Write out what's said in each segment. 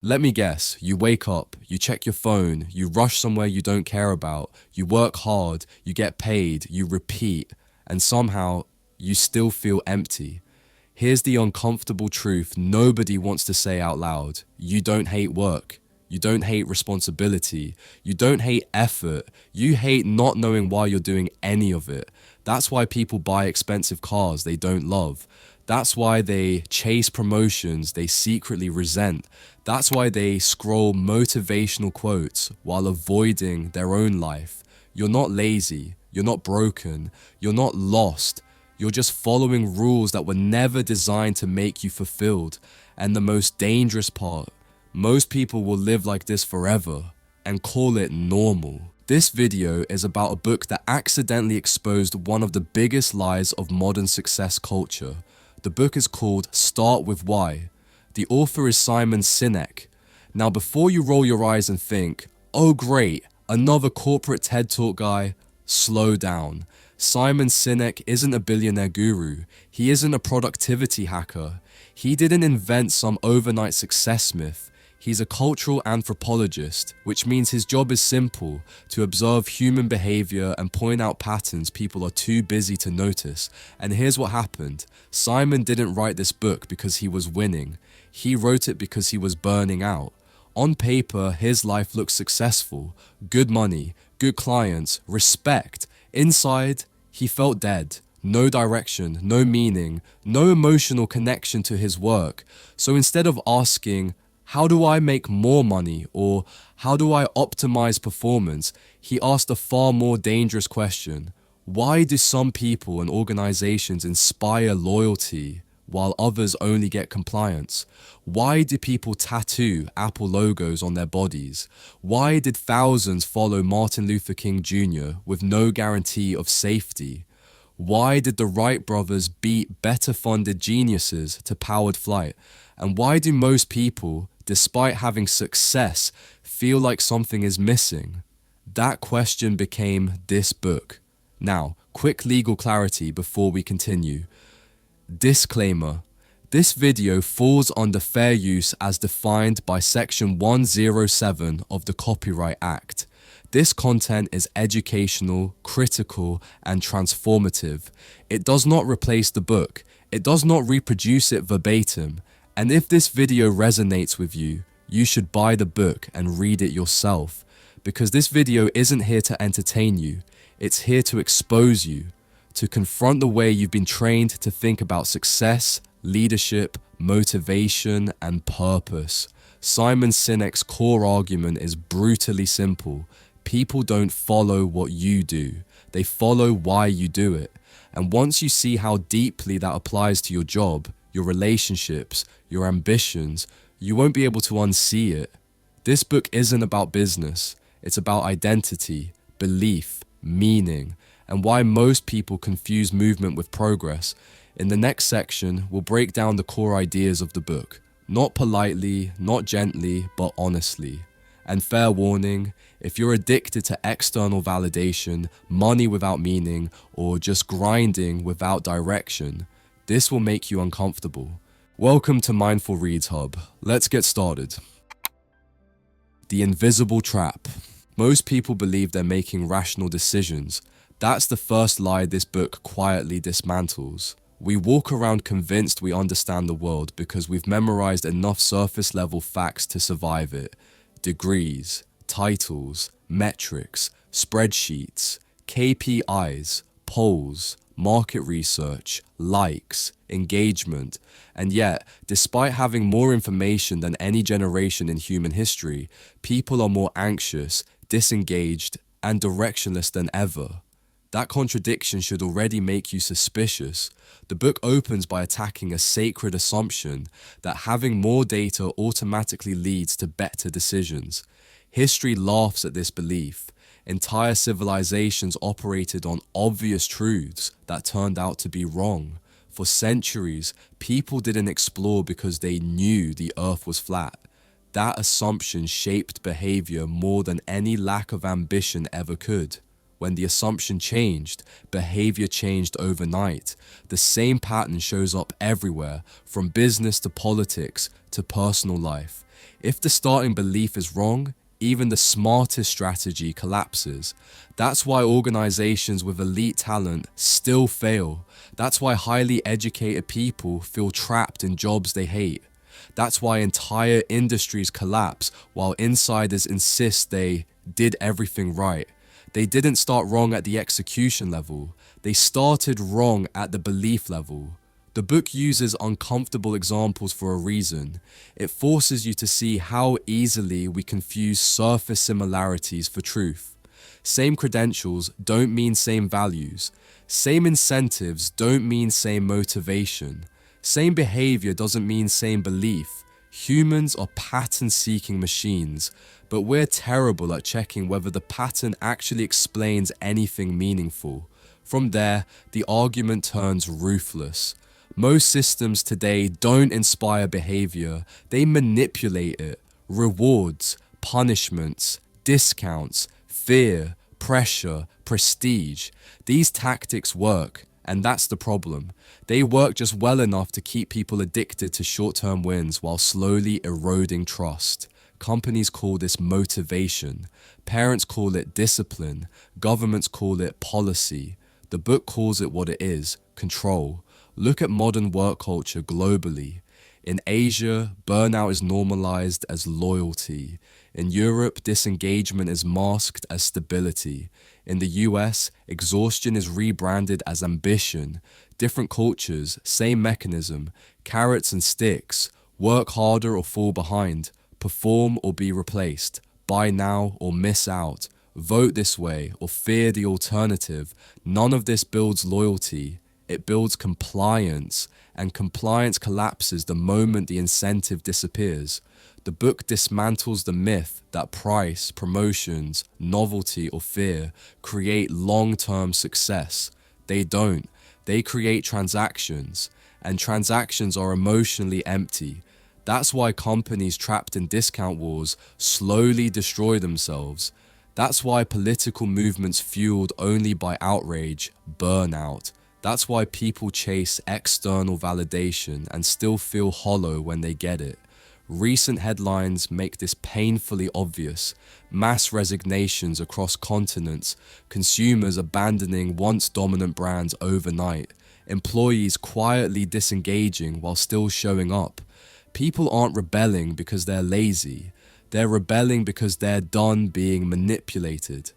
Let me guess, you wake up, you check your phone, you rush somewhere you don't care about, you work hard, you get paid, you repeat, and somehow you still feel empty. Here's the uncomfortable truth nobody wants to say out loud. You don't hate work. You don't hate responsibility. You don't hate effort. You hate not knowing why you're doing any of it. That's why people buy expensive cars they don't love. That's why they chase promotions they secretly resent. That's why they scroll motivational quotes while avoiding their own life. You're not lazy. You're not broken. You're not lost. You're just following rules that were never designed to make you fulfilled. And the most dangerous part, most people will live like this forever and call it normal. This video is about a book that accidentally exposed one of the biggest lies of modern success culture. The book is called Start With Why. The author is Simon Sinek. Now, before you roll your eyes and think, oh great, another corporate TED Talk guy, slow down. Simon Sinek isn't a billionaire guru. He isn't a productivity hacker. He didn't invent some overnight success myth. He's a cultural anthropologist, which means his job is simple: to observe human behavior and point out patterns people are too busy to notice. And here's what happened. Simon didn't write this book because he was winning. He wrote it because he was burning out. On paper, his life looked successful. Good money, good clients, respect. Inside, he felt dead. No direction, no meaning, no emotional connection to his work. So instead of asking, how do I make more money, or how do I optimize performance, he asked a far more dangerous question. Why do some people and organizations inspire loyalty while others only get compliance? Why do people tattoo Apple logos on their bodies? Why did thousands follow Martin Luther King Jr. with no guarantee of safety? Why did the Wright brothers beat better funded geniuses to powered flight? And why do most people, despite having success, feel like something is missing? That question became this book. Now, quick legal clarity before we continue. Disclaimer: this video falls under fair use as defined by Section 107 of the Copyright Act. This content is educational, critical, and transformative. It does not replace the book. It does not reproduce it verbatim. And if this video resonates with you, you should buy the book and read it yourself. Because this video isn't here to entertain you. It's here to expose you, to confront the way you've been trained to think about success, leadership, motivation, and purpose. Simon Sinek's core argument is brutally simple. People don't follow what you do. They follow why you do it. And once you see how deeply that applies to your job, your relationships, your ambitions, you won't be able to unsee it. This book isn't about business. It's about identity, belief, meaning, and why most people confuse movement with progress. In the next section, we'll break down the core ideas of the book. Not politely, not gently, but honestly. And fair warning, if you're addicted to external validation, money without meaning, or just grinding without direction, this will make you uncomfortable. Welcome to Mindful Reads Hub. Let's get started. The invisible trap. Most people believe they're making rational decisions. That's the first lie this book quietly dismantles. We walk around convinced we understand the world because we've memorized enough surface level facts to survive it. Degrees, titles, metrics, spreadsheets, KPIs, polls, market research, likes, engagement. And yet, despite having more information than any generation in human history, people are more anxious, disengaged, and directionless than ever. That contradiction should already make you suspicious. The book opens by attacking a sacred assumption that having more data automatically leads to better decisions. History laughs at this belief. Entire civilizations operated on obvious truths that turned out to be wrong. For centuries, people didn't explore because they knew the earth was flat. That assumption shaped behavior more than any lack of ambition ever could. When the assumption changed, behavior changed overnight. The same pattern shows up everywhere, from business to politics to personal life. If the starting belief is wrong, even the smartest strategy collapses. That's why organizations with elite talent still fail. That's why highly educated people feel trapped in jobs they hate. That's why entire industries collapse while insiders insist they did everything right. They didn't start wrong at the execution level. They started wrong at the belief level. The book uses uncomfortable examples for a reason. It forces you to see how easily we confuse surface similarities for truth. Same credentials don't mean same values. Same incentives don't mean same motivation. Same behavior doesn't mean same belief. Humans are pattern-seeking machines, but we're terrible at checking whether the pattern actually explains anything meaningful. From there, the argument turns ruthless. Most systems today don't inspire behavior, they manipulate it. Rewards, punishments, discounts, fear, pressure, prestige. These tactics work, and that's the problem. They work just well enough to keep people addicted to short-term wins while slowly eroding trust. Companies call this motivation. Parents call it discipline. Governments call it policy. The book calls it what it is, control. Look at modern work culture globally. In Asia, burnout is normalized as loyalty. In Europe, disengagement is masked as stability. In the US, exhaustion is rebranded as ambition. Different cultures, same mechanism, carrots and sticks, work harder or fall behind, perform or be replaced, buy now or miss out, vote this way or fear the alternative. None of this builds loyalty. It builds compliance, and compliance collapses the moment the incentive disappears. The book dismantles the myth that price, promotions, novelty, or fear create long-term success. They don't. They create transactions, and transactions are emotionally empty. That's why companies trapped in discount wars slowly destroy themselves. That's why political movements fueled only by outrage burn out. That's why people chase external validation and still feel hollow when they get it. Recent headlines make this painfully obvious. Mass resignations across continents, consumers abandoning once dominant brands overnight, employees quietly disengaging while still showing up. People aren't rebelling because they're lazy. They're rebelling because they're done being manipulated.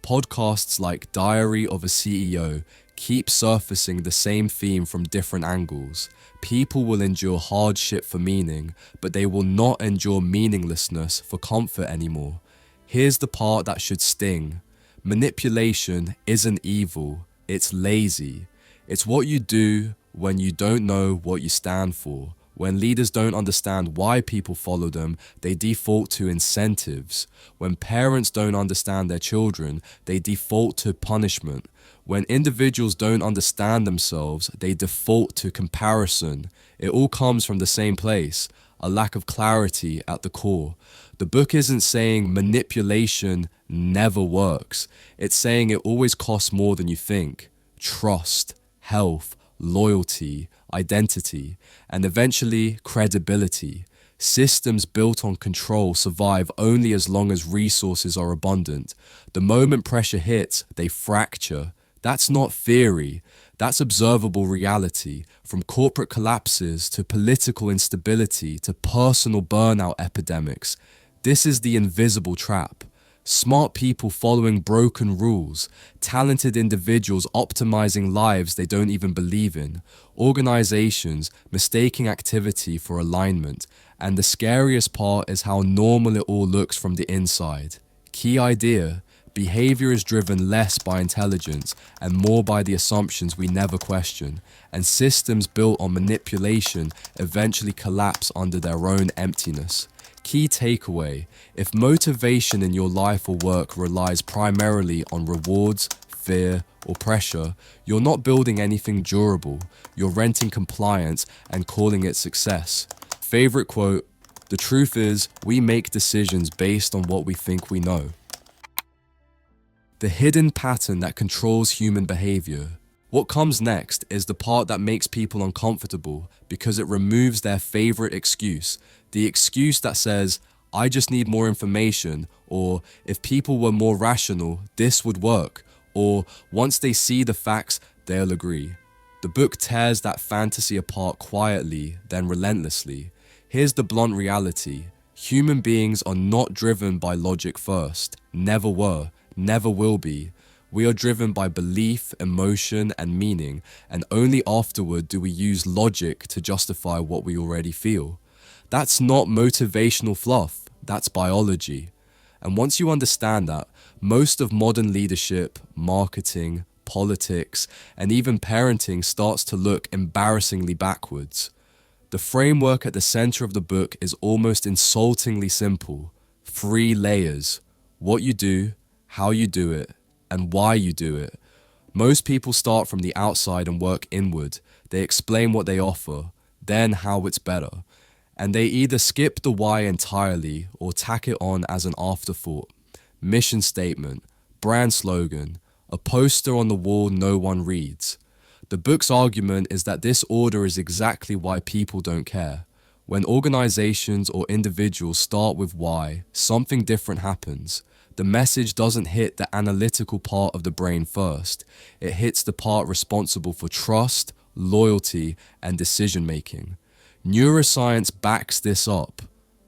Podcasts like Diary of a CEO keep surfacing the same theme from different angles. People will endure hardship for meaning, but they will not endure meaninglessness for comfort anymore. Here's the part that should sting. Manipulation isn't evil, it's lazy. It's what you do when you don't know what you stand for. When leaders don't understand why people follow them, they default to incentives. When parents don't understand their children, they default to punishment. When individuals don't understand themselves, they default to comparison. It all comes from the same place, a lack of clarity at the core. The book isn't saying manipulation never works. It's saying it always costs more than you think. Trust, health, loyalty, identity, and eventually credibility. Systems built on control survive only as long as resources are abundant. The moment pressure hits, they fracture. That's not theory. That's observable reality. From corporate collapses to political instability to personal burnout epidemics. This is the invisible trap. Smart people following broken rules, talented individuals optimizing lives they don't even believe in, organizations mistaking activity for alignment, and the scariest part is how normal it all looks from the inside. Key idea: behavior is driven less by intelligence and more by the assumptions we never question, and systems built on manipulation eventually collapse under their own emptiness. Key takeaway: if motivation in your life or work relies primarily on rewards, fear, or pressure, you're not building anything durable. You're renting compliance and calling it success. Favorite quote: the truth is, we make decisions based on what we think we know. The hidden pattern that controls human behavior. What comes next is the part that makes people uncomfortable because it removes their favorite excuse. The excuse that says, I just need more information, or if people were more rational, this would work, or once they see the facts, they'll agree. The book tears that fantasy apart quietly, then relentlessly. Here's the blunt reality. Human beings are not driven by logic first. Never were, never will be. We are driven by belief, emotion, and meaning, and only afterward do we use logic to justify what we already feel. That's not motivational fluff, that's biology. And once you understand that, most of modern leadership, marketing, politics, and even parenting starts to look embarrassingly backwards. The framework at the center of the book is almost insultingly simple. 3 layers: what you do, how you do it, and why you do it. Most people start from the outside and work inward. They explain what they offer, then how it's better. And they either skip the why entirely or tack it on as an afterthought. Mission statement, brand slogan, a poster on the wall no one reads. The book's argument is that this order is exactly why people don't care. When organizations or individuals start with why, something different happens. The message doesn't hit the analytical part of the brain first. It hits the part responsible for trust, loyalty, and decision-making. Neuroscience backs this up.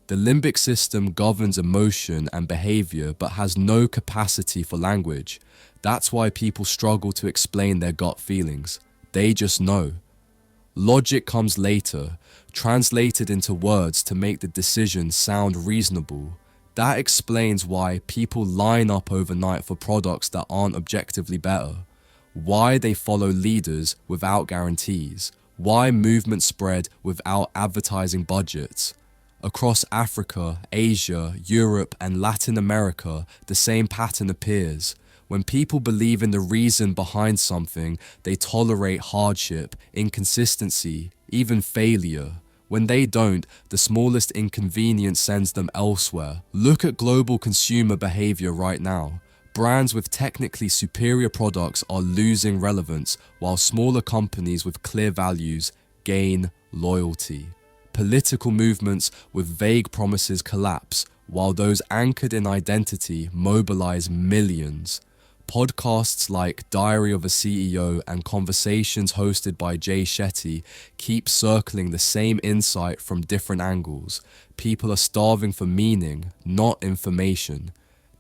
The limbic system governs emotion and behavior but has no capacity for language. That's why people struggle to explain their gut feelings. They just know. Logic comes later, translated into words to make the decision sound reasonable. That explains why people line up overnight for products that aren't objectively better. Why they follow leaders without guarantees. Why movements spread without advertising budgets. Across Africa, Asia, Europe, and Latin America, the same pattern appears. When people believe in the reason behind something, they tolerate hardship, inconsistency, even failure. When they don't, the smallest inconvenience sends them elsewhere. Look at global consumer behavior right now. Brands with technically superior products are losing relevance, while smaller companies with clear values gain loyalty. Political movements with vague promises collapse, while those anchored in identity mobilize millions. Podcasts like Diary of a CEO and conversations hosted by Jay Shetty keep circling the same insight from different angles. People are starving for meaning, not information.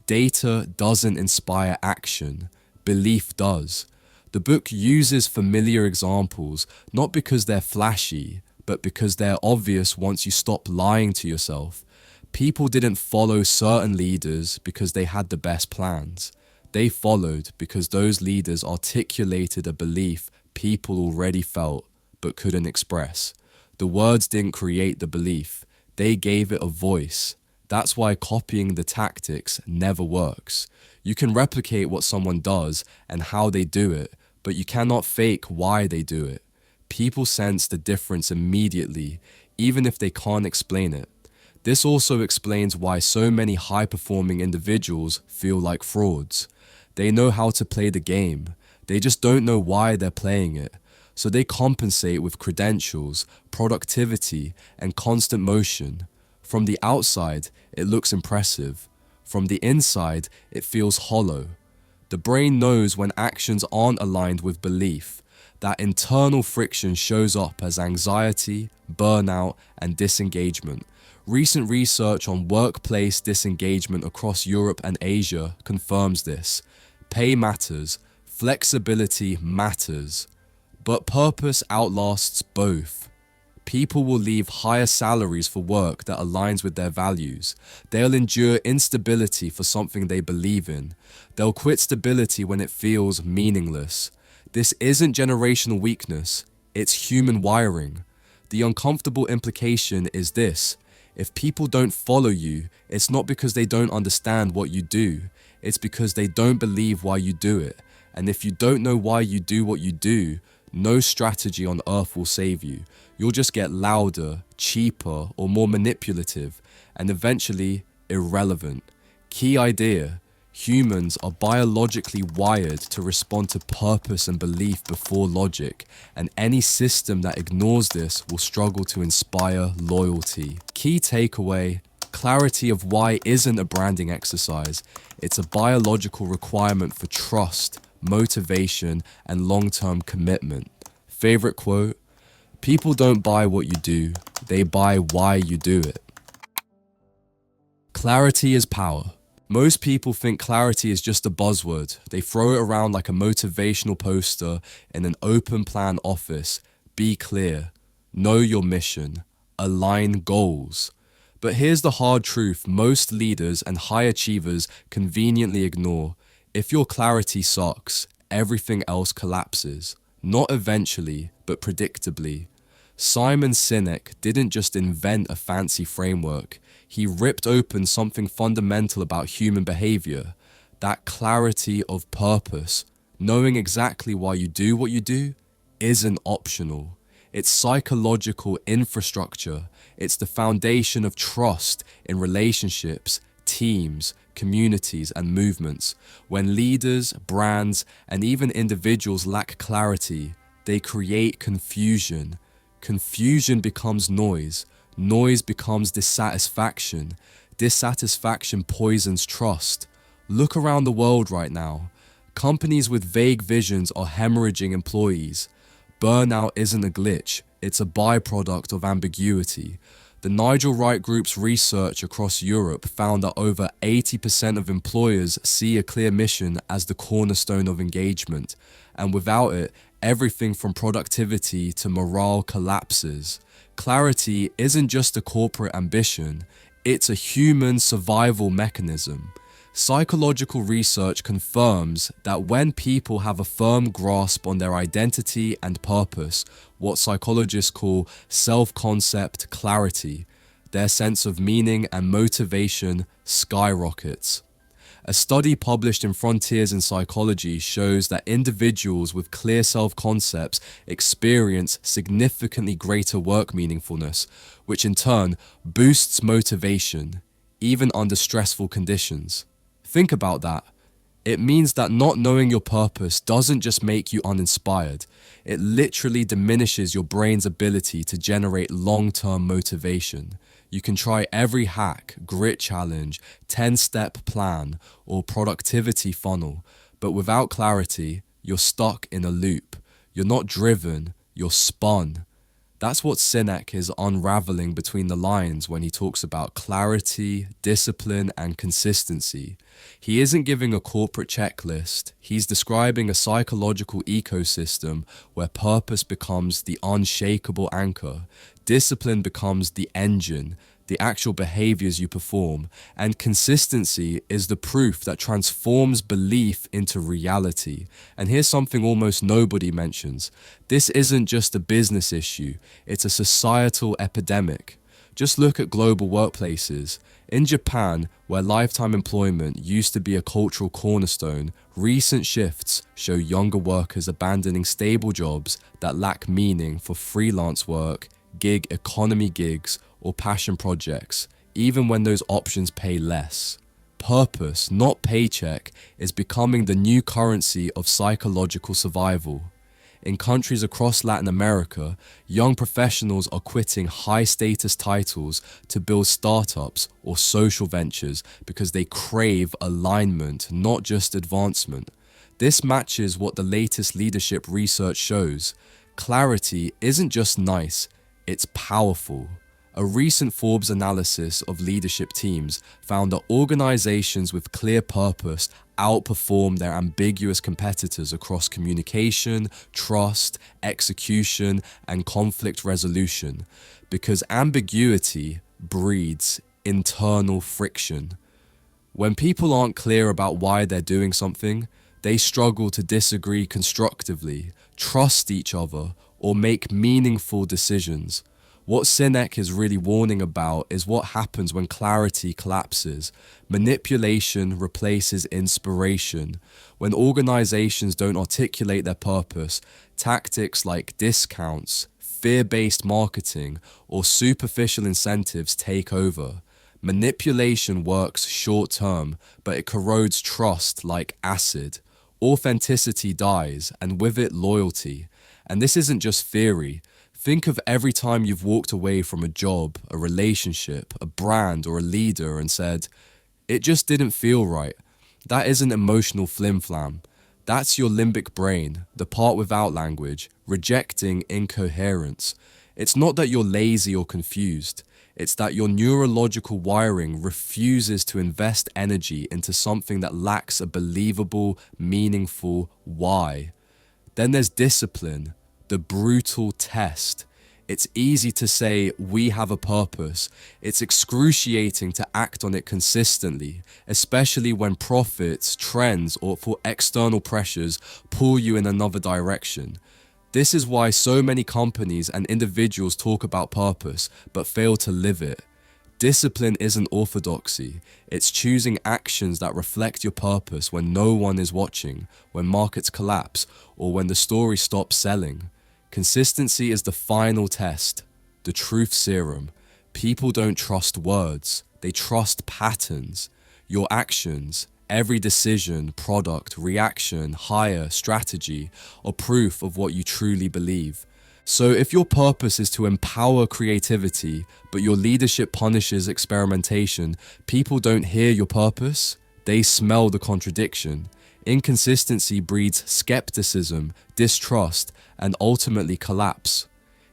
Data doesn't inspire action, belief does. The book uses familiar examples, not because they're flashy, but because they're obvious once you stop lying to yourself. People didn't follow certain leaders because they had the best plans. They followed because those leaders articulated a belief people already felt but couldn't express. The words didn't create the belief, they gave it a voice. That's why copying the tactics never works. You can replicate what someone does and how they do it, but you cannot fake why they do it. People sense the difference immediately, even if they can't explain it. This also explains why so many high-performing individuals feel like frauds. They know how to play the game. They just don't know why they're playing it. So they compensate with credentials, productivity, and constant motion. From the outside, it looks impressive. From the inside, it feels hollow. The brain knows when actions aren't aligned with belief. That internal friction shows up as anxiety, burnout, and disengagement. Recent research on workplace disengagement across Europe and Asia confirms this. Pay matters, flexibility matters, but purpose outlasts both. People will leave higher salaries for work that aligns with their values. They'll endure instability for something they believe in. They'll quit stability when it feels meaningless. This isn't generational weakness, it's human wiring. The uncomfortable implication is this: if people don't follow you, it's not because they don't understand what you do, it's because they don't believe why you do it. And if you don't know why you do what you do, no strategy on earth will save you. You'll just get louder, cheaper, or more manipulative, and eventually irrelevant. Key idea: Humans are biologically wired to respond to purpose and belief before logic, and any system that ignores this will struggle to inspire loyalty. Key takeaway: clarity of why isn't a branding exercise, it's a biological requirement for trust, motivation, and long-term commitment. Favorite quote: people don't buy what you do, they buy why you do it. Clarity is power. Most people think clarity is just a buzzword. They throw it around like a motivational poster in an open plan office. Be clear, know your mission, align goals. But here's the hard truth most leaders and high achievers conveniently ignore. If your clarity sucks, everything else collapses. Not eventually, but predictably. Simon Sinek didn't just invent a fancy framework. He ripped open something fundamental about human behavior, that clarity of purpose. Knowing exactly why you do what you do isn't optional. It's psychological infrastructure. It's the foundation of trust in relationships, teams, communities, and movements. When leaders, brands, and even individuals lack clarity, they create confusion. Confusion becomes noise. Noise becomes dissatisfaction. Dissatisfaction poisons trust. Look around the world right now. Companies with vague visions are hemorrhaging employees. Burnout isn't a glitch, it's a byproduct of ambiguity. The Nigel Wright Group's research across Europe found that over 80% of employers see a clear mission as the cornerstone of engagement, and without it, everything from productivity to morale collapses. Clarity isn't just a corporate ambition, it's a human survival mechanism. Psychological research confirms that when people have a firm grasp on their identity and purpose, what psychologists call self-concept clarity, their sense of meaning and motivation skyrockets. A study published in Frontiers in Psychology shows that individuals with clear self-concepts experience significantly greater work meaningfulness, which in turn boosts motivation, even under stressful conditions. Think about that. It means that not knowing your purpose doesn't just make you uninspired, it literally diminishes your brain's ability to generate long-term motivation. You can try every hack, grit challenge, 10-step plan, or productivity funnel, but without clarity, you're stuck in a loop. You're not driven, you're spun. That's what Sinek is unraveling between the lines when he talks about clarity, discipline, and consistency. He isn't giving a corporate checklist, he's describing a psychological ecosystem where purpose becomes the unshakable anchor, discipline becomes the engine, the actual behaviors you perform, and consistency is the proof that transforms belief into reality. And here's something almost nobody mentions. This isn't just a business issue, it's a societal epidemic. Just look at global workplaces. In Japan, where lifetime employment used to be a cultural cornerstone, recent shifts show younger workers abandoning stable jobs that lack meaning for freelance work, gig economy gigs, or passion projects, even when those options pay less. Purpose, not paycheck, is becoming the new currency of psychological survival. In countries across Latin America, young professionals are quitting high-status titles to build startups or social ventures because they crave alignment, not just advancement. This matches what the latest leadership research shows. Clarity isn't just nice, it's powerful. A recent Forbes analysis of leadership teams found that organizations with clear purpose outperform their ambiguous competitors across communication, trust, execution, and conflict resolution, because ambiguity breeds internal friction. When people aren't clear about why they're doing something, they struggle to disagree constructively, trust each other, or make meaningful decisions. What Sinek is really warning about is what happens when clarity collapses. Manipulation replaces inspiration. When organizations don't articulate their purpose, tactics like discounts, fear-based marketing, or superficial incentives take over. Manipulation works short term, but it corrodes trust like acid. Authenticity dies, and with it, loyalty. And this isn't just theory. Think of every time you've walked away from a job, a relationship, a brand, or a leader and said, "It just didn't feel right." That isn't emotional flim-flam. That's your limbic brain, the part without language, rejecting incoherence. It's not that you're lazy or confused. It's that your neurological wiring refuses to invest energy into something that lacks a believable, meaningful why. Then there's discipline, the brutal test. It's easy to say we have a purpose. It's excruciating to act on it consistently, especially when profits, trends, or for external pressures pull you in another direction. This is why so many companies and individuals talk about purpose, but fail to live it. Discipline isn't orthodoxy. It's choosing actions that reflect your purpose when no one is watching, when markets collapse, or when the story stops selling. Consistency is the final test, the truth serum. People don't trust words, they trust patterns. Your actions, every decision, product, reaction, hire, strategy, are proof of what you truly believe. So if your purpose is to empower creativity, but your leadership punishes experimentation, people don't hear your purpose, they smell the contradiction. Inconsistency breeds skepticism, distrust, and ultimately collapse.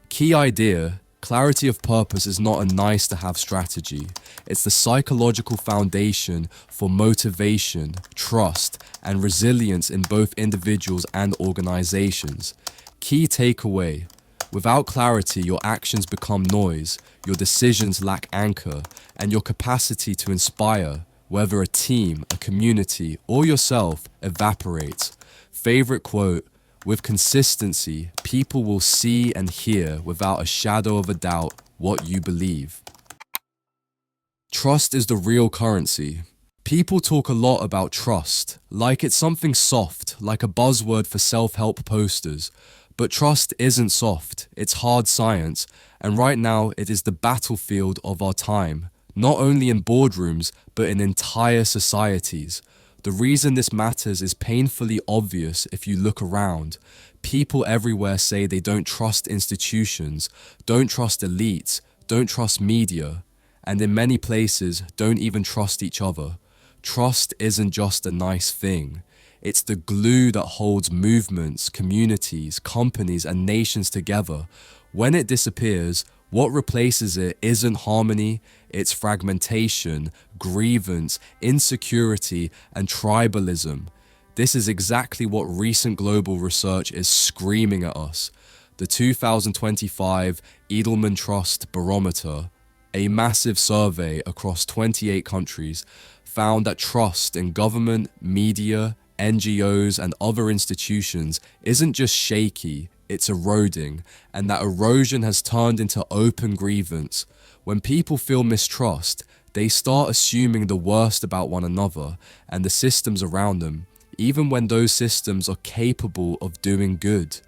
Key idea: clarity of purpose is not a nice-to-have strategy. It's the psychological foundation for motivation, trust, and resilience in both individuals and organizations. Key takeaway: without clarity, your actions become noise, your decisions lack anchor, and your capacity to inspire, whether a team, a community, or yourself, evaporates. Favorite quote: with consistency, people will see and hear without a shadow of a doubt what you believe. Trust is the real currency. People talk a lot about trust, like it's something soft, like a buzzword for self-help posters. But trust isn't soft, it's hard science, and right now it is the battlefield of our time, not only in boardrooms, but in entire societies. The reason this matters is painfully obvious if you look around. People everywhere say they don't trust institutions, don't trust elites, don't trust media, and in many places don't even trust each other. Trust isn't just a nice thing. It's the glue that holds movements, communities, companies, and nations together. When it disappears, what replaces it isn't harmony, it's fragmentation, grievance, insecurity, and tribalism. This is exactly what recent global research is screaming at us. The 2025 Edelman Trust Barometer, a massive survey across 28 countries, found that trust in government, media, NGOs, and other institutions isn't just shaky, it's eroding, and that erosion has turned into open grievance. When people feel mistrust, they start assuming the worst about one another and the systems around them, even when those systems are capable of doing good.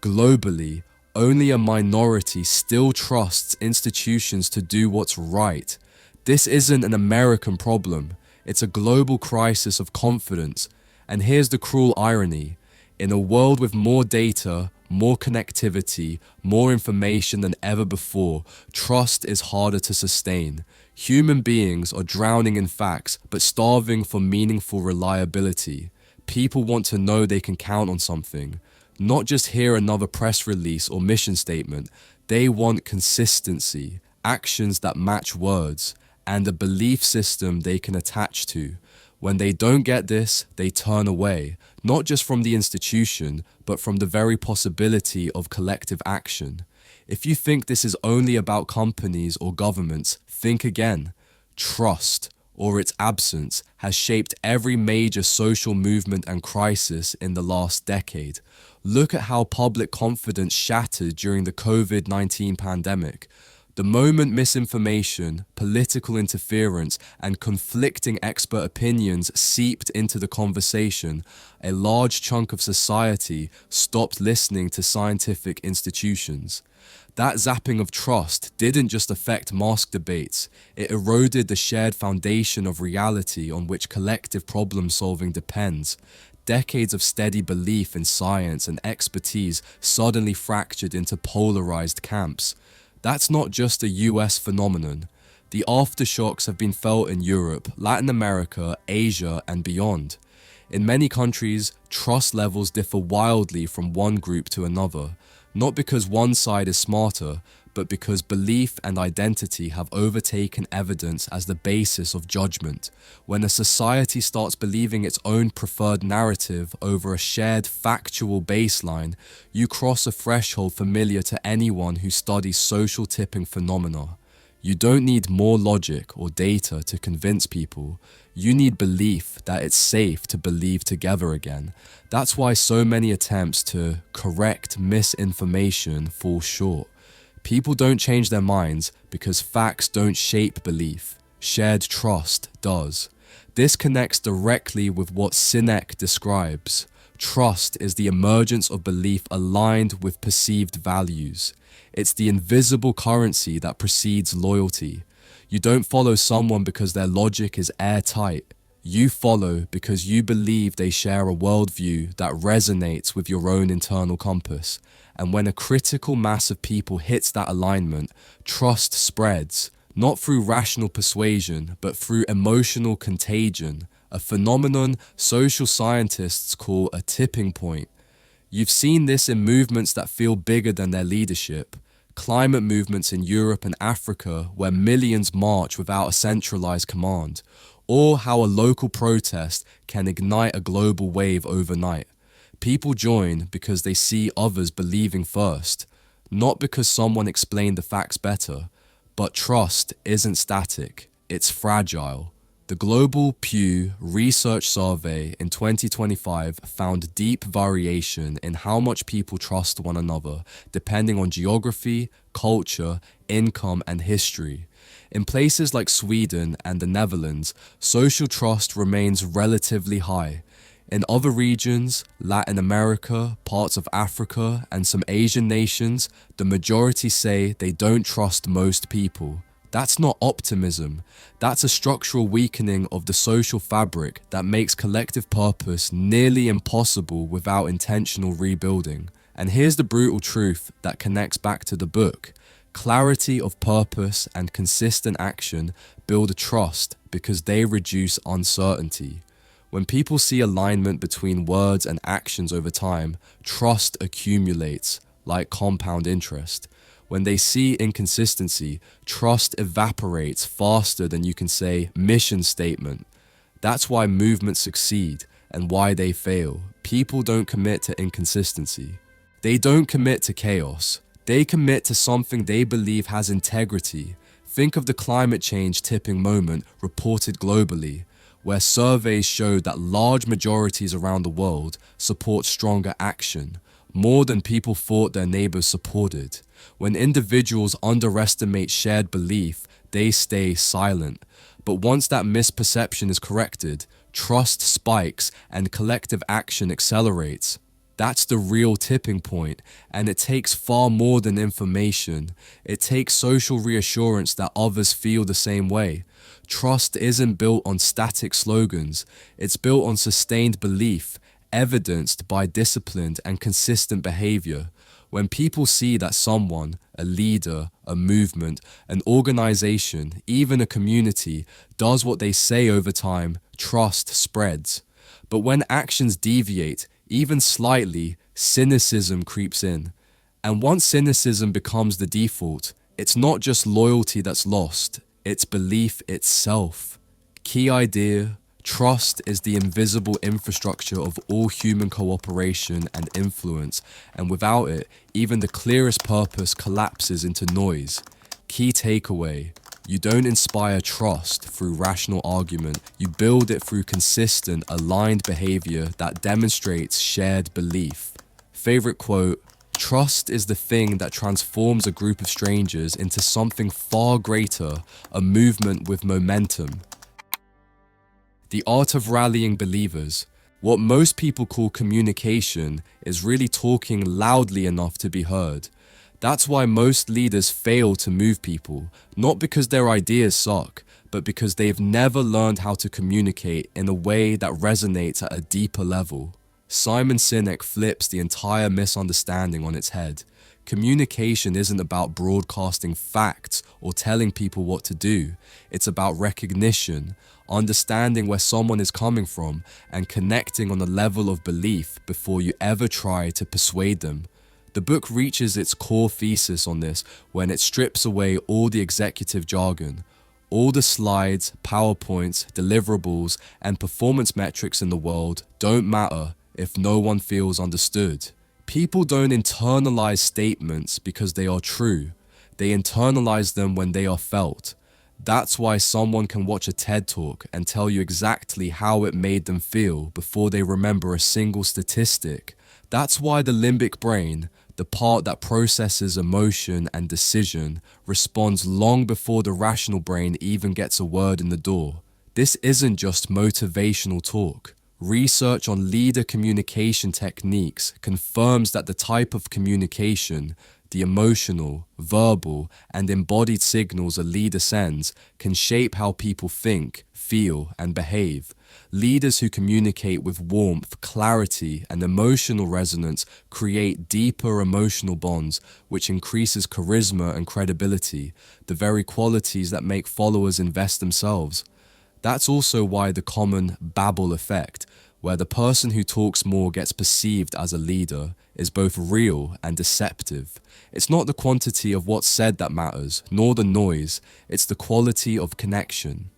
Globally, only a minority still trusts institutions to do what's right. This isn't an American problem, it's a global crisis of confidence. And here's the cruel irony. In a world with more data, more connectivity, more information than ever before, trust is harder to sustain. Human beings are drowning in facts, but starving for meaningful reliability. People want to know they can count on something, not just hear another press release or mission statement. They want consistency, actions that match words, and a belief system they can attach to. When they don't get this, they turn away, not just from the institution, but from the very possibility of collective action. If you think this is only about companies or governments, think again. Trust, or its absence, has shaped every major social movement and crisis in the last decade. Look at how public confidence shattered during the COVID-19 pandemic. The moment misinformation, political interference, and conflicting expert opinions seeped into the conversation, a large chunk of society stopped listening to scientific institutions. That zapping of trust didn't just affect mask debates, it eroded the shared foundation of reality on which collective problem solving depends. Decades of steady belief in science and expertise suddenly fractured into polarized camps. That's not just a US phenomenon. The aftershocks have been felt in Europe, Latin America, Asia, and beyond. In many countries, trust levels differ wildly from one group to another, not because one side is smarter, but because belief and identity have overtaken evidence as the basis of judgment. When a society starts believing its own preferred narrative over a shared factual baseline, you cross a threshold familiar to anyone who studies social tipping phenomena. You don't need more logic or data to convince people. You need belief that it's safe to believe together again. That's why so many attempts to correct misinformation fall short. People don't change their minds because facts don't shape belief. Shared trust does. This connects directly with what Sinek describes. Trust is the emergence of belief aligned with perceived values. It's the invisible currency that precedes loyalty. You don't follow someone because their logic is airtight. You follow because you believe they share a worldview that resonates with your own internal compass. And when a critical mass of people hits that alignment, trust spreads, not through rational persuasion, but through emotional contagion, a phenomenon social scientists call a tipping point. You've seen this in movements that feel bigger than their leadership. Climate movements in Europe and Africa where millions march without a centralized command, or how a local protest can ignite a global wave overnight. People join because they see others believing first, not because someone explained the facts better. But trust isn't static, it's fragile. The Global Pew Research Survey in 2025 found deep variation in how much people trust one another, depending on geography, culture, income, and history. In places like Sweden and the Netherlands, social trust remains relatively high. In other regions, Latin America, parts of Africa, and some Asian nations, the majority say they don't trust most people. That's not optimism. That's a structural weakening of the social fabric that makes collective purpose nearly impossible without intentional rebuilding. And here's the brutal truth that connects back to the book. Clarity of purpose and consistent action build trust because they reduce uncertainty. When people see alignment between words and actions over time, trust accumulates like compound interest. When they see inconsistency, trust evaporates faster than you can say mission statement. That's why movements succeed and why they fail. People don't commit to inconsistency. They don't commit to chaos. They commit to something they believe has integrity. Think of the climate change tipping moment reported globally, where surveys showed that large majorities around the world support stronger action, more than people thought their neighbors supported. When individuals underestimate shared belief, they stay silent. But once that misperception is corrected, trust spikes and collective action accelerates. That's the real tipping point, and it takes far more than information. It takes social reassurance that others feel the same way. Trust isn't built on static slogans, it's built on sustained belief, evidenced by disciplined and consistent behavior. When people see that someone, a leader, a movement, an organization, even a community, does what they say over time, trust spreads. But when actions deviate, even slightly, cynicism creeps in. And once cynicism becomes the default, it's not just loyalty that's lost, it's belief itself. Key idea: trust is the invisible infrastructure of all human cooperation and influence, and without it, even the clearest purpose collapses into noise. Key takeaway: you don't inspire trust through rational argument, you build it through consistent, aligned behavior that demonstrates shared belief. Favorite quote: trust is the thing that transforms a group of strangers into something far greater, a movement with momentum. The art of rallying believers. What most people call communication is really talking loudly enough to be heard. That's why most leaders fail to move people, not because their ideas suck, but because they've never learned how to communicate in a way that resonates at a deeper level. Simon Sinek flips the entire misunderstanding on its head. Communication isn't about broadcasting facts or telling people what to do. It's about recognition, understanding where someone is coming from, and connecting on a level of belief before you ever try to persuade them. The book reaches its core thesis on this when it strips away all the executive jargon. All the slides, PowerPoints, deliverables, and performance metrics in the world don't matter if no one feels understood. People don't internalize statements because they are true. They internalize them when they are felt. That's why someone can watch a TED Talk and tell you exactly how it made them feel before they remember a single statistic. That's why the limbic brain, the part that processes emotion and decision, responds long before the rational brain even gets a word in the door. This isn't just motivational talk. Research on leader communication techniques confirms that the type of communication, the emotional, verbal, and embodied signals a leader sends can shape how people think, feel, and behave. Leaders who communicate with warmth, clarity, and emotional resonance create deeper emotional bonds, which increases charisma and credibility, the very qualities that make followers invest themselves. That's also why the common babble effect, where the person who talks more gets perceived as a leader, is both real and deceptive. It's not the quantity of what's said that matters, nor the noise, it's the quality of connection.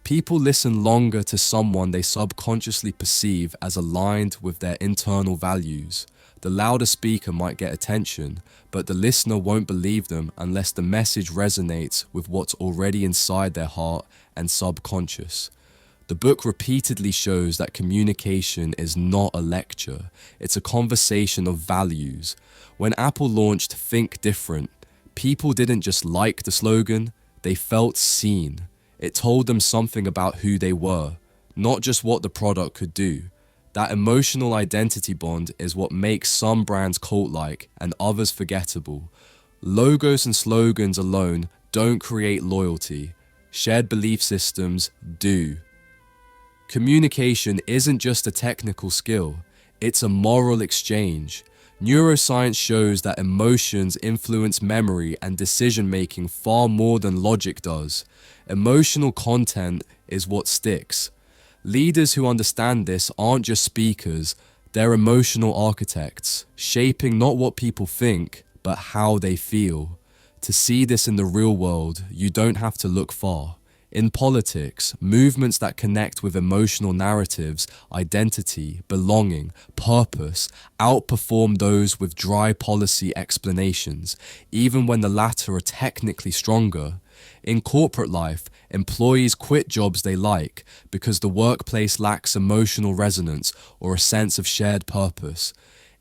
People listen longer to someone they subconsciously perceive as aligned with their internal values. The louder speaker might get attention, but the listener won't believe them unless the message resonates with what's already inside their heart and subconscious. The book repeatedly shows that communication is not a lecture, it's a conversation of values. When Apple launched Think Different, people didn't just like the slogan, they felt seen. It told them something about who they were, not just what the product could do. That emotional identity bond is what makes some brands cult-like and others forgettable. Logos and slogans alone don't create loyalty. Shared belief systems do. Communication isn't just a technical skill, it's a moral exchange. Neuroscience shows that emotions influence memory and decision-making far more than logic does. Emotional content is what sticks. Leaders who understand this aren't just speakers, they're emotional architects, shaping not what people think, but how they feel. To see this in the real world, you don't have to look far. In politics, movements that connect with emotional narratives, identity, belonging, purpose, outperform those with dry policy explanations, even when the latter are technically stronger. In corporate life, employees quit jobs they like because the workplace lacks emotional resonance or a sense of shared purpose.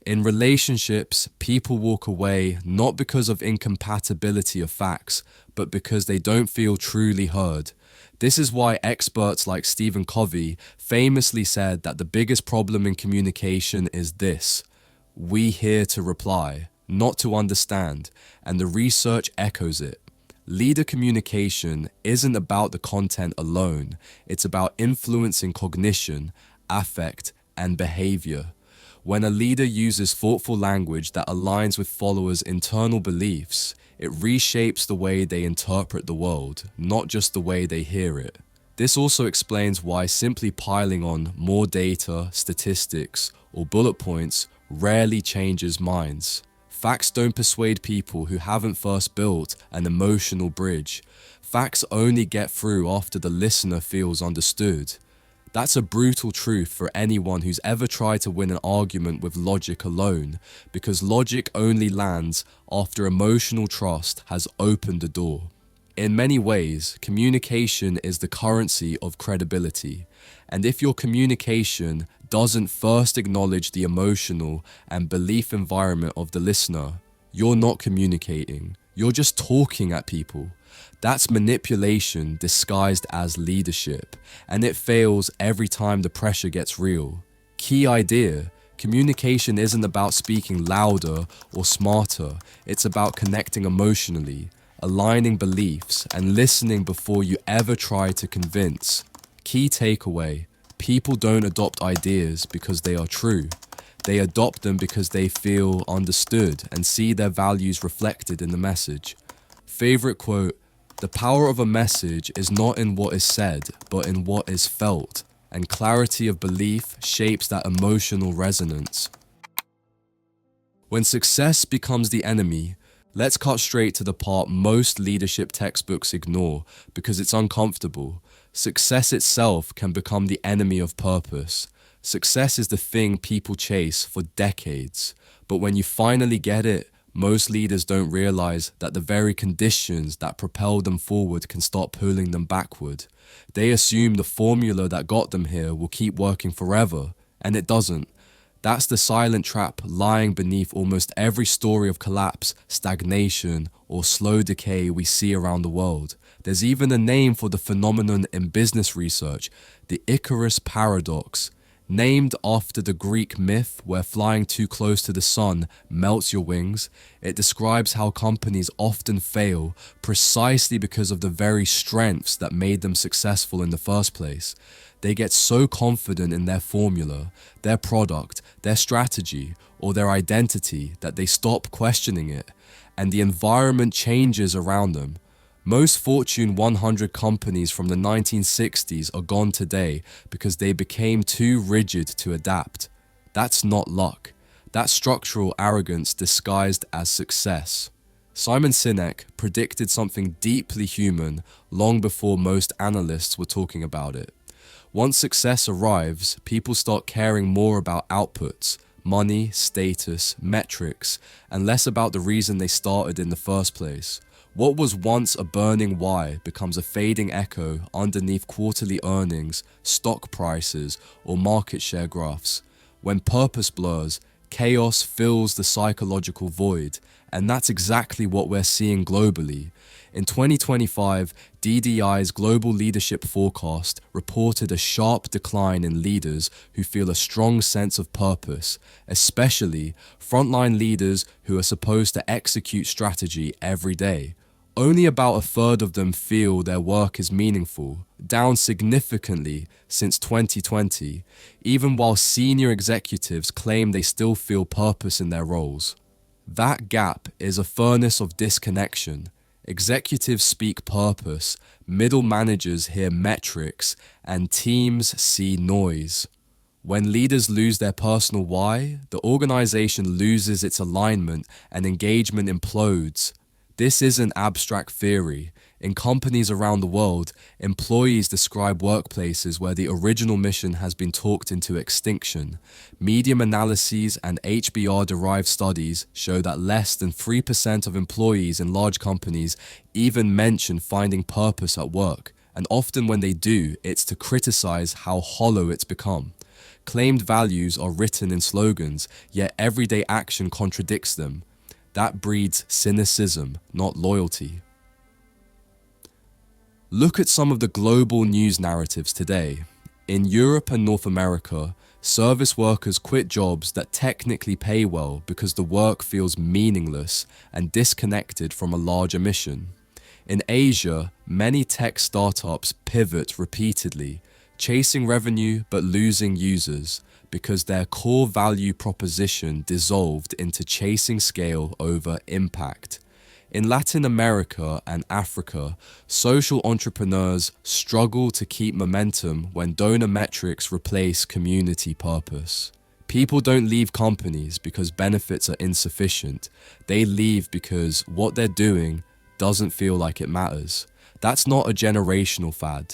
In relationships, people walk away not because of incompatibility of facts, but because they don't feel truly heard. This is why experts like Stephen Covey famously said that the biggest problem in communication is this: we hear to reply, not to understand, and the research echoes it. Leader communication isn't about the content alone, it's about influencing cognition, affect, and behavior. When a leader uses thoughtful language that aligns with followers' internal beliefs, it reshapes the way they interpret the world, not just the way they hear it. This also explains why simply piling on more data, statistics, or bullet points rarely changes minds. Facts don't persuade people who haven't first built an emotional bridge. Facts only get through after the listener feels understood. That's a brutal truth for anyone who's ever tried to win an argument with logic alone, because logic only lands after emotional trust has opened the door. In many ways, communication is the currency of credibility, and if your communication doesn't first acknowledge the emotional and belief environment of the listener, you're not communicating, you're just talking at people. That's manipulation disguised as leadership, and it fails every time the pressure gets real. Key idea: Communication isn't about speaking louder or smarter. It's about connecting emotionally, aligning beliefs, and listening before you ever try to convince. Key takeaway: people don't adopt ideas because they are true. They adopt them because they feel understood and see their values reflected in the message. Favorite quote: "The power of a message is not in what is said, but in what is felt, and clarity of belief shapes that emotional resonance." When success becomes the enemy, let's cut straight to the part most leadership textbooks ignore because it's uncomfortable. Success itself can become the enemy of purpose. Success is the thing people chase for decades, but when you finally get it, most leaders don't realize that the very conditions that propel them forward can start pulling them backward. They assume the formula that got them here will keep working forever, and it doesn't. That's the silent trap lying beneath almost every story of collapse, stagnation, or slow decay we see around the world. There's even a name for the phenomenon in business research: the Icarus paradox. Named after the Greek myth where flying too close to the sun melts your wings, it describes how companies often fail precisely because of the very strengths that made them successful in the first place. They get so confident in their formula, their product, their strategy, or their identity that they stop questioning it, and the environment changes around them. Most Fortune 100 companies from the 1960s are gone today because they became too rigid to adapt. That's not luck. That's structural arrogance disguised as success. Simon Sinek predicted something deeply human long before most analysts were talking about it. Once success arrives, people start caring more about outputs, money, status, metrics, and less about the reason they started in the first place. What was once a burning why becomes a fading echo underneath quarterly earnings, stock prices, or market share graphs. When purpose blurs, chaos fills the psychological void, and that's exactly what we're seeing globally. In 2025, DDI's Global Leadership Forecast reported a sharp decline in leaders who feel a strong sense of purpose, especially frontline leaders who are supposed to execute strategy every day. Only about a third of them feel their work is meaningful, down significantly since 2020, even while senior executives claim they still feel purpose in their roles. That gap is a furnace of disconnection. Executives speak purpose, middle managers hear metrics, and teams see noise. When leaders lose their personal why, the organization loses its alignment and engagement implodes. This isn't abstract theory. In companies around the world, employees describe workplaces where the original mission has been talked into extinction. Medium analyses and HBR-derived studies show that less than 3% of employees in large companies even mention finding purpose at work, and often when they do, it's to criticize how hollow it's become. Claimed values are written in slogans, yet everyday action contradicts them. That breeds cynicism, not loyalty. Look at some of the global news narratives today. In Europe and North America, service workers quit jobs that technically pay well because the work feels meaningless and disconnected from a larger mission. In Asia, many tech startups pivot repeatedly, chasing revenue but losing users, because their core value proposition dissolved into chasing scale over impact. In Latin America and Africa, social entrepreneurs struggle to keep momentum when donor metrics replace community purpose. People don't leave companies because benefits are insufficient. They leave because what they're doing doesn't feel like it matters. That's not a generational fad.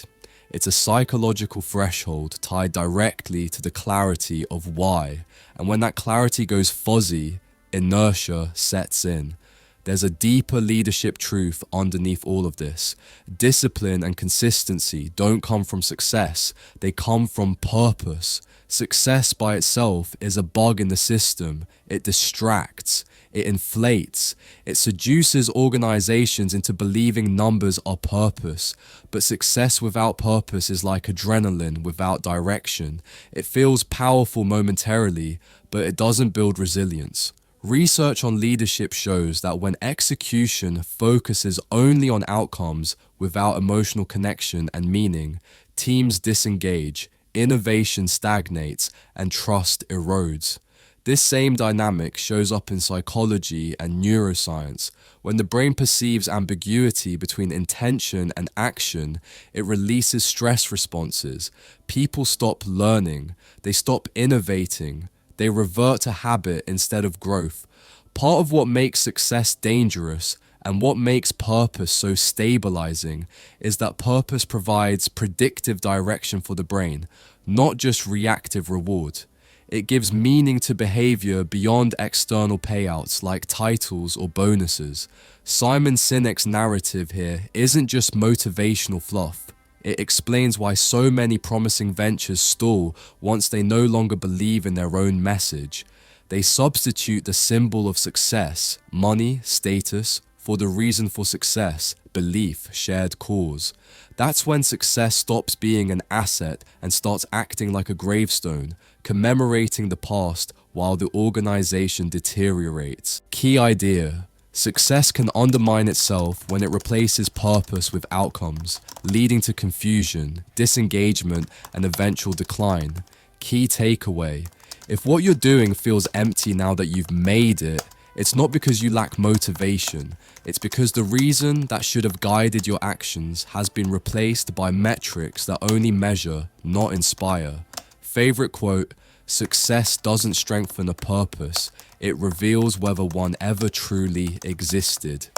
It's a psychological threshold tied directly to the clarity of why. And when that clarity goes fuzzy, inertia sets in. There's a deeper leadership truth underneath all of this. Discipline and consistency don't come from success. They come from purpose. Success by itself is a bug in the system. It distracts. It inflates. It seduces organizations into believing numbers are purpose. But success without purpose is like adrenaline without direction. It feels powerful momentarily, but it doesn't build resilience. Research on leadership shows that when execution focuses only on outcomes without emotional connection and meaning, teams disengage, innovation stagnates, and trust erodes. This same dynamic shows up in psychology and neuroscience. When the brain perceives ambiguity between intention and action, it releases stress responses. People stop learning, they stop innovating, they revert to habit instead of growth. Part of what makes success dangerous and what makes purpose so stabilizing is that purpose provides predictive direction for the brain, not just reactive reward. It gives meaning to behavior beyond external payouts like titles or bonuses. Simon Sinek's narrative here isn't just motivational fluff. It explains why so many promising ventures stall once they no longer believe in their own message. They substitute the symbol of success, money, status, for the reason for success, belief, shared cause. That's when success stops being an asset and starts acting like a gravestone, commemorating the past while the organization deteriorates. Key idea: success can undermine itself when it replaces purpose with outcomes, leading to confusion, disengagement, and eventual decline. Key takeaway: if what you're doing feels empty now that you've made it, it's not because you lack motivation. It's because the reason that should have guided your actions has been replaced by metrics that only measure, not inspire. Favorite quote: success doesn't strengthen a purpose, it reveals whether one ever truly existed.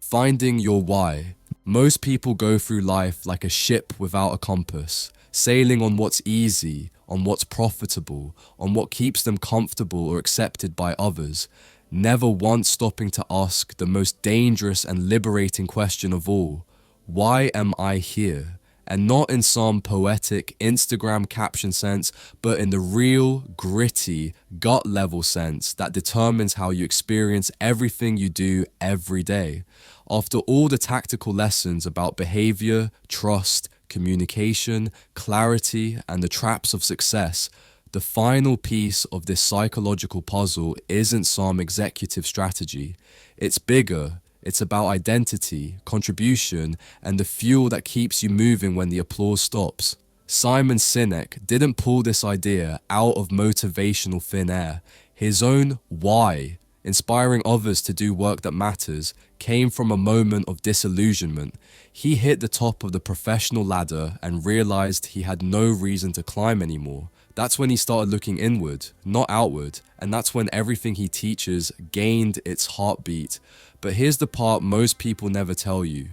Finding your why. Most people go through life like a ship without a compass, sailing on what's easy, on what's profitable, on what keeps them comfortable or accepted by others, never once stopping to ask the most dangerous and liberating question of all: why am I here? And not in some poetic Instagram caption sense, but in the real, gritty, gut-level sense that determines how you experience everything you do every day. After all the tactical lessons about behavior, trust, communication, clarity, and the traps of success, the final piece of this psychological puzzle isn't some executive strategy. It's bigger. It's about identity, contribution, and the fuel that keeps you moving when the applause stops. Simon Sinek didn't pull this idea out of motivational thin air. His own why, inspiring others to do work that matters, came from a moment of disillusionment. He hit the top of the professional ladder and realized he had no reason to climb anymore. That's when he started looking inward, not outward, and that's when everything he teaches gained its heartbeat. But here's the part most people never tell you.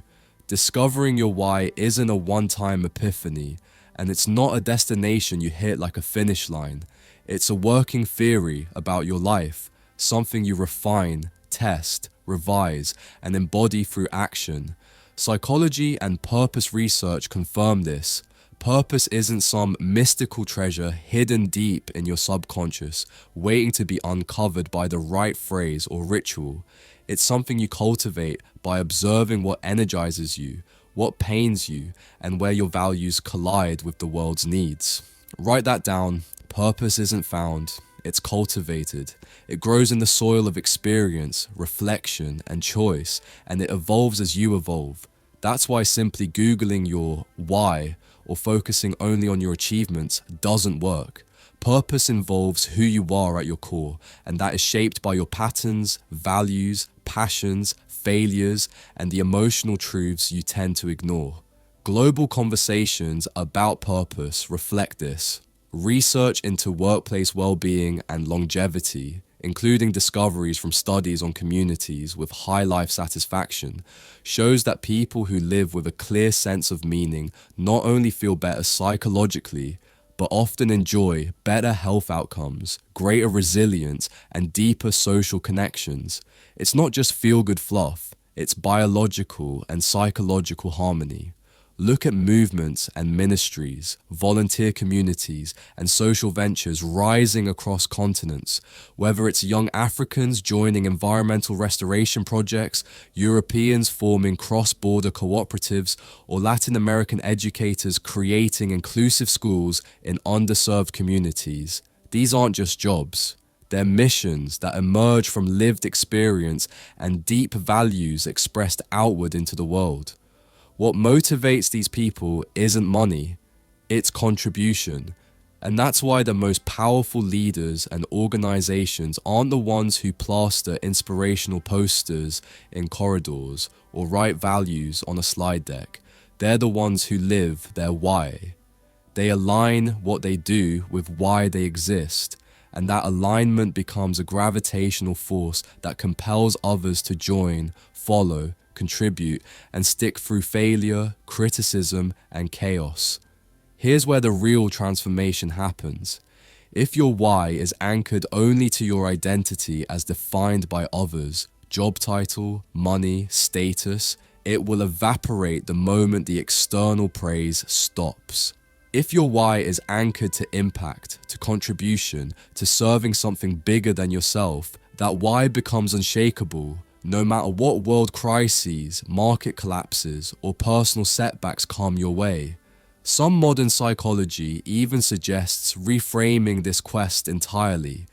Discovering your why isn't a one-time epiphany, and it's not a destination you hit like a finish line. It's a working theory about your life, something you refine, test, revise, and embody through action. Psychology and purpose research confirm this. Purpose isn't some mystical treasure hidden deep in your subconscious, waiting to be uncovered by the right phrase or ritual. It's something you cultivate by observing what energizes you, what pains you, and where your values collide with the world's needs. Write that down. Purpose isn't found, it's cultivated. It grows in the soil of experience, reflection, and choice, and it evolves as you evolve. That's why simply Googling your why or focusing only on your achievements doesn't work. Purpose involves who you are at your core, and that is shaped by your patterns, values, passions, failures, and the emotional truths you tend to ignore. Global conversations about purpose reflect this. Research into workplace well-being and longevity, including discoveries from studies on communities with high life satisfaction, shows that people who live with a clear sense of meaning not only feel better psychologically, but often enjoy better health outcomes, greater resilience, and deeper social connections. It's not just feel-good fluff, it's biological and psychological harmony. Look at movements and ministries, volunteer communities, and social ventures rising across continents. Whether it's young Africans joining environmental restoration projects, Europeans forming cross-border cooperatives, or Latin American educators creating inclusive schools in underserved communities. These aren't just jobs. They're missions that emerge from lived experience and deep values expressed outward into the world. What motivates these people isn't money, it's contribution. And that's why the most powerful leaders and organizations aren't the ones who plaster inspirational posters in corridors or write values on a slide deck. They're the ones who live their why. They align what they do with why they exist, and that alignment becomes a gravitational force that compels others to join, follow, contribute, and stick through failure, criticism, and chaos. Here's where the real transformation happens. If your why is anchored only to your identity as defined by others, job title, money, status, it will evaporate the moment the external praise stops. If your why is anchored to impact, to contribution, to serving something bigger than yourself, that why becomes unshakable. No matter what world crises, market collapses, or personal setbacks come your way. Some modern psychology even suggests reframing this quest entirely.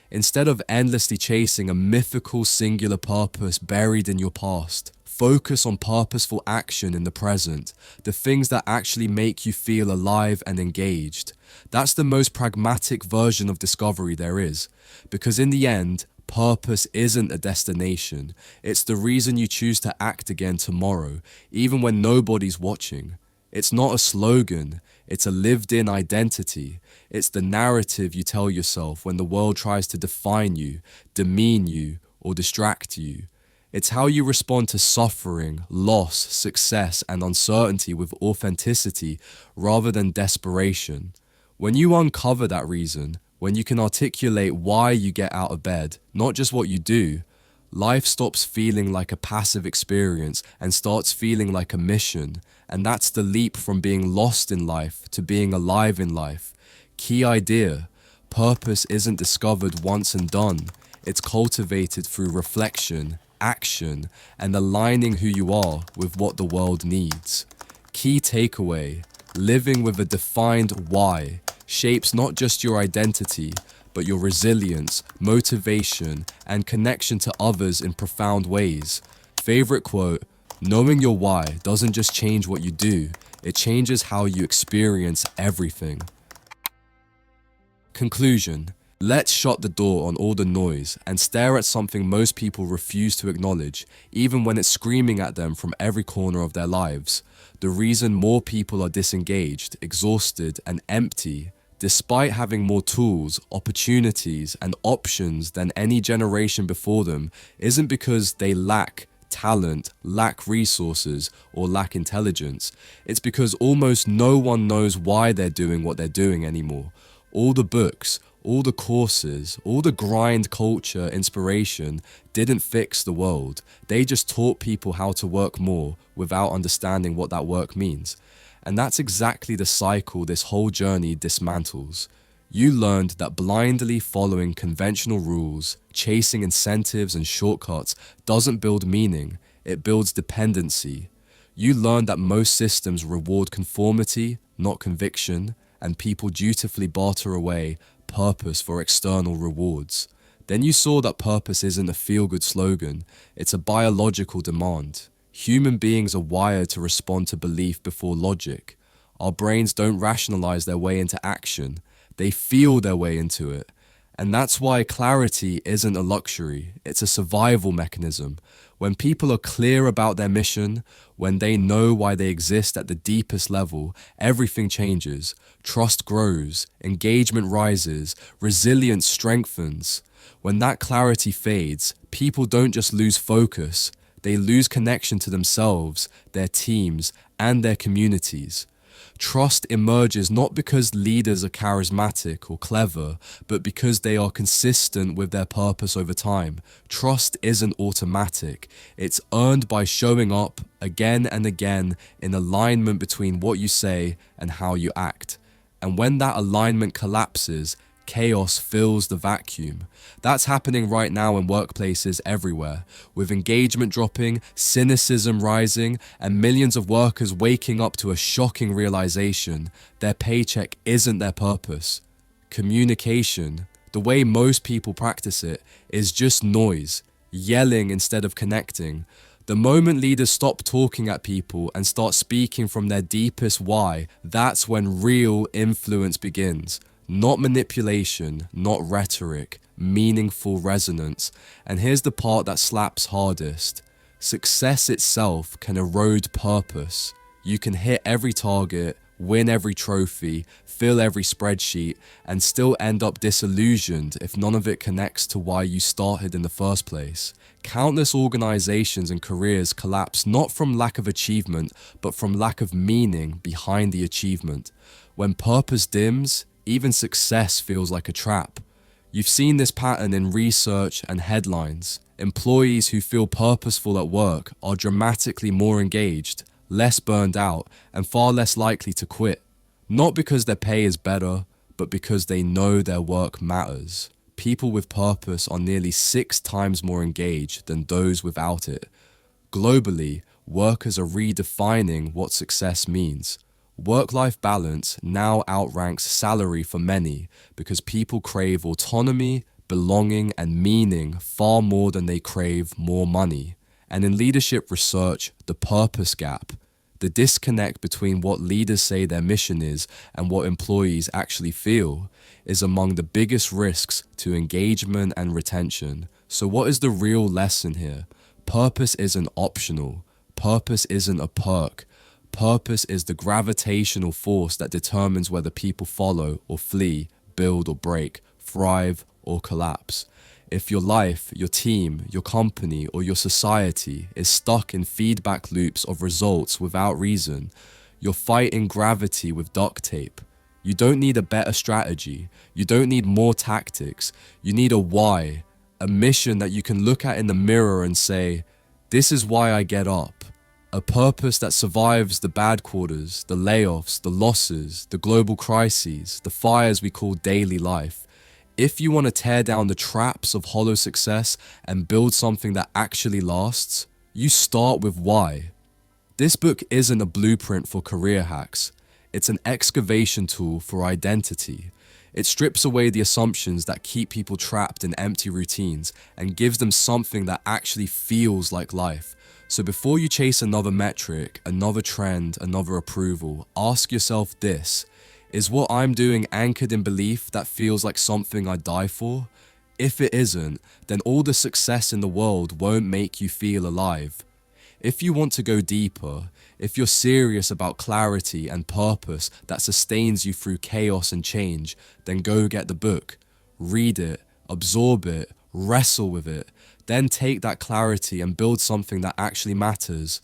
Instead of endlessly chasing a mythical singular purpose buried in your past, focus on purposeful action in the present, the things that actually make you feel alive and engaged. That's the most pragmatic version of discovery there is, because in the end, purpose isn't a destination. It's the reason you choose to act again tomorrow, even when nobody's watching. It's not a slogan, it's a lived-in identity. It's the narrative you tell yourself when the world tries to define you, demean you, or distract you. It's how you respond to suffering, loss, success, and uncertainty with authenticity rather than desperation. When you uncover that reason, when you can articulate why you get out of bed, not just what you do, life stops feeling like a passive experience and starts feeling like a mission. And that's the leap from being lost in life to being alive in life. Key idea: purpose isn't discovered once and done. It's cultivated through reflection, action, and aligning who you are with what the world needs. Key takeaway: living with a defined why shapes not just your identity, but your resilience, motivation, and connection to others in profound ways. Favorite quote: knowing your why doesn't just change what you do, it changes how you experience everything. Conclusion: let's shut the door on all the noise and stare at something most people refuse to acknowledge, even when it's screaming at them from every corner of their lives. The reason more people are disengaged, exhausted, and empty, despite having more tools, opportunities, and options than any generation before them, isn't because they lack talent, lack resources, or lack intelligence. It's because almost no one knows why they're doing what they're doing anymore. All the books, all the courses, all the grind culture inspiration didn't fix the world. They just taught people how to work more without understanding what that work means. And that's exactly the cycle this whole journey dismantles. You learned that blindly following conventional rules, chasing incentives and shortcuts doesn't build meaning, it builds dependency. You learned that most systems reward conformity, not conviction, and people dutifully barter away purpose for external rewards. Then you saw that purpose isn't a feel-good slogan, it's a biological demand. Human beings are wired to respond to belief before logic. Our brains don't rationalize their way into action, they feel their way into it. And that's why clarity isn't a luxury, it's a survival mechanism. When people are clear about their mission, when they know why they exist at the deepest level, everything changes. Trust grows, engagement rises, resilience strengthens. When that clarity fades, people don't just lose focus, they lose connection to themselves, their teams, and their communities. Trust emerges not because leaders are charismatic or clever, but because they are consistent with their purpose over time. Trust isn't automatic. It's earned by showing up again and again in alignment between what you say and how you act. And when that alignment collapses, chaos fills the vacuum. That's happening right now in workplaces everywhere, with engagement dropping, cynicism rising, and millions of workers waking up to a shocking realization: their paycheck isn't their purpose. Communication, the way most people practice it, is just noise, yelling instead of connecting. The moment leaders stop talking at people and start speaking from their deepest why, that's when real influence begins. Not manipulation, not rhetoric, meaningful resonance. And here's the part that slaps hardest. Success itself can erode purpose. You can hit every target, win every trophy, fill every spreadsheet, and still end up disillusioned if none of it connects to why you started in the first place. Countless organizations and careers collapse not from lack of achievement, but from lack of meaning behind the achievement. When purpose dims, even success feels like a trap. You've seen this pattern in research and headlines. Employees who feel purposeful at work are dramatically more engaged, less burned out, and far less likely to quit. Not because their pay is better, but because they know their work matters. People with purpose are nearly 6 times more engaged than those without it. Globally, workers are redefining what success means. Work-life balance now outranks salary for many because people crave autonomy, belonging, and meaning far more than they crave more money. And in leadership research, the purpose gap, the disconnect between what leaders say their mission is and what employees actually feel, is among the biggest risks to engagement and retention. So what is the real lesson here? Purpose isn't optional. Purpose isn't a perk. Purpose is the gravitational force that determines whether people follow or flee, build or break, thrive or collapse. If your life, your team, your company, or your society is stuck in feedback loops of results without reason, you're fighting gravity with duct tape. You don't need a better strategy. You don't need more tactics. You need a why, a mission that you can look at in the mirror and say, this is why I get up. A purpose that survives the bad quarters, the layoffs, the losses, the global crises, the fires we call daily life. If you want to tear down the traps of hollow success and build something that actually lasts, you start with why. This book isn't a blueprint for career hacks. It's an excavation tool for identity. It strips away the assumptions that keep people trapped in empty routines and gives them something that actually feels like life. So before you chase another metric, another trend, another approval, ask yourself this: is what I'm doing anchored in belief that feels like something I die for? If it isn't, then all the success in the world won't make you feel alive. If you want to go deeper, if you're serious about clarity and purpose that sustains you through chaos and change, then go get the book. Read it, absorb it, wrestle with it, then take that clarity and build something that actually matters.